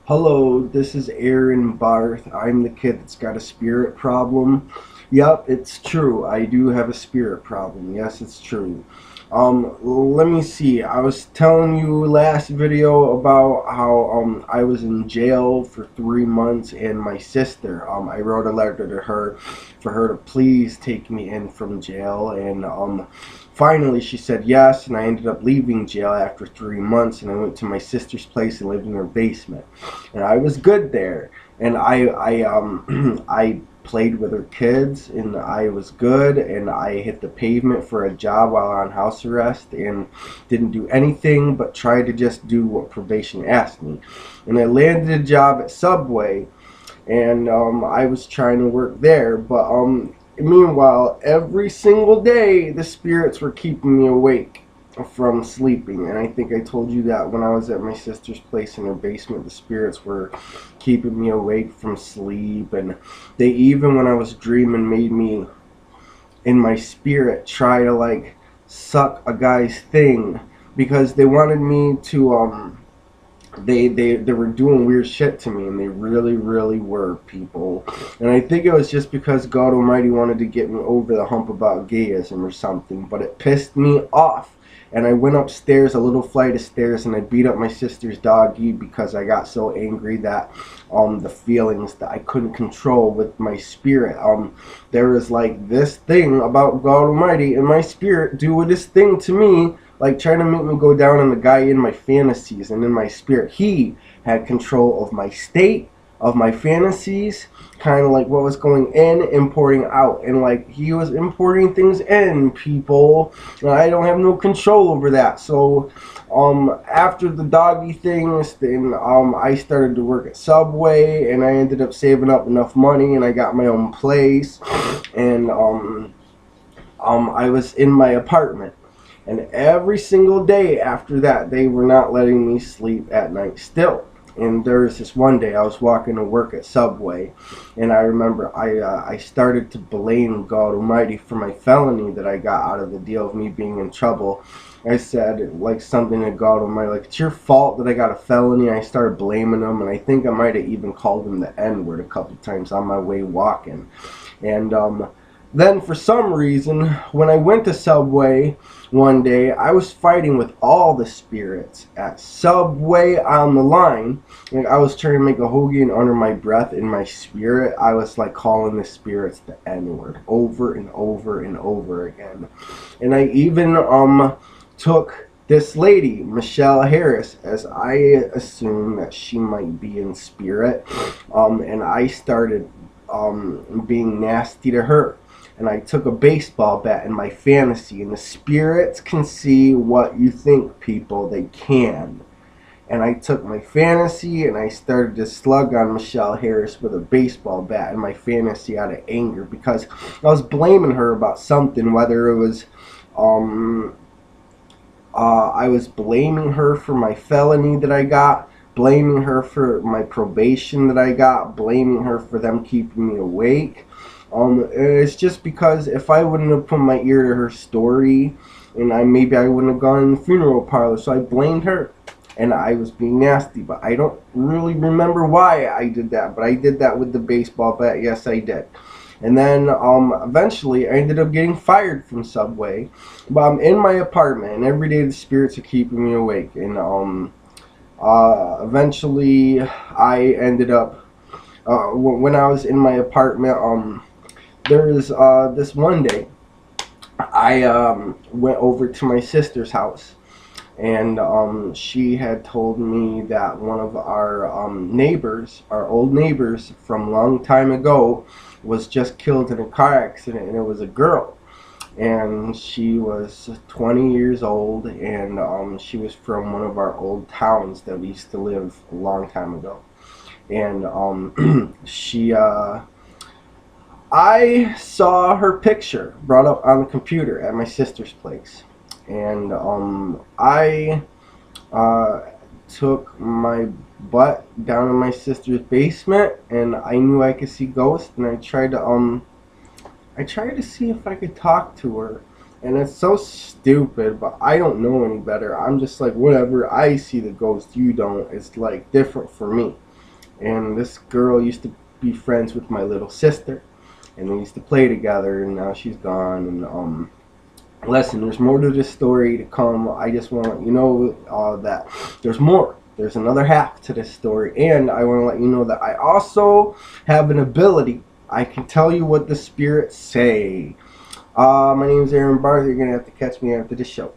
Hello, this is Aaron Barth. I'm the kid that's got a spirit problem. Yep, it's true. I do have a spirit problem. Yes, it's true. Let me see. I was telling you last video about how I was in jail for 3 months, and my sister. I wrote a letter to her for her to please take me in from jail, and finally she said yes, and I ended up leaving jail after 3 months, and I went to my sister's place and lived in her basement, and I was good there, and I I played with her kids, and I was good, and I hit the pavement for a job while on house arrest, and didn't do anything but try to just do what probation asked me, and I landed a job at Subway, and I was trying to work there, but meanwhile, every single day the spirits were keeping me awake from sleeping, and I think I told you that when I was at my sister's place in her basement, the spirits were keeping me awake from sleep, and they even, when I was dreaming, made me in my spirit try to like suck a guy's thing because they wanted me to they were doing weird shit to me, and they really were, people. And I think it was just because God Almighty wanted to get me over the hump about gayism or something, but it pissed me off, and I went upstairs a little flight of stairs, and I beat up my sister's doggy because I got so angry that the feelings that I couldn't control with my spirit. There was like this thing about God Almighty and my spirit doing this thing to me, like trying to make me go down on the guy in my fantasies and in my spirit. He had control of my state, of my fantasies, kind of like what was going in, importing out, and like he was importing things in, people, and I don't have no control over that. So after the doggy things, then I started to work at Subway, and I ended up saving up enough money, and I got my own place, and I was in my apartment. And every single day after that, they were not letting me sleep at night still. And there was this one day I was walking to work at Subway, and I remember I started to blame God Almighty for my felony that I got out of the deal of me being in trouble. I said like something to God Almighty, like, it's your fault that I got a felony. I started blaming him, and I think I might have even called him the N-word a couple times on my way walking. And then for some reason, when I went to Subway one day, I was fighting with all the spirits at Subway on the line. Like, I was trying to make a hoagie, and under my breath in my spirit, I was like calling the spirits the N-word over and over and over again. And I even took this lady, Michelle Harris, as I assume that she might be in spirit, and I started being nasty to her. And I took a baseball bat in my fantasy, and the spirits can see what you think, people. They can. And I took my fantasy, and I started to slug on Michelle Harris with a baseball bat in my fantasy out of anger, because I was blaming her about something, whether it was I was blaming her for my felony that I got, blaming her for my probation that I got, blaming her for them keeping me awake. It's just because if I wouldn't have put my ear to her story, and maybe I wouldn't have gone in the funeral parlor, so I blamed her, and I was being nasty. But I don't really remember why I did that, but I did that with the baseball bat. Yes, I did. And then eventually I ended up getting fired from Subway, but I'm in my apartment, and every day the spirits are keeping me awake. And eventually I ended up when I was in my apartment. There was this one day I went over to my sister's house, and she had told me that one of our neighbors, our old neighbors from a long time ago, was just killed in a car accident, and it was a girl. And she was 20 years old, and she was from one of our old towns that we used to live a long time ago. And I saw her picture brought up on the computer at my sister's place, and I took my butt down in my sister's basement, and I knew I could see ghosts, and I tried to see if I could talk to her, and it's so stupid, but I don't know any better. I'm just like, whatever. I see the ghost, you don't. It's like different for me. and this girl used to be friends with my little sister, and we used to play together, and now she's gone. And listen, there's more to this story to come. I just want to let you know that there's more. There's another half to this story, and I want to let you know that I also have an ability. I can tell you what the spirits say. My name is Aaron Barth. You're going to have to catch me after the show.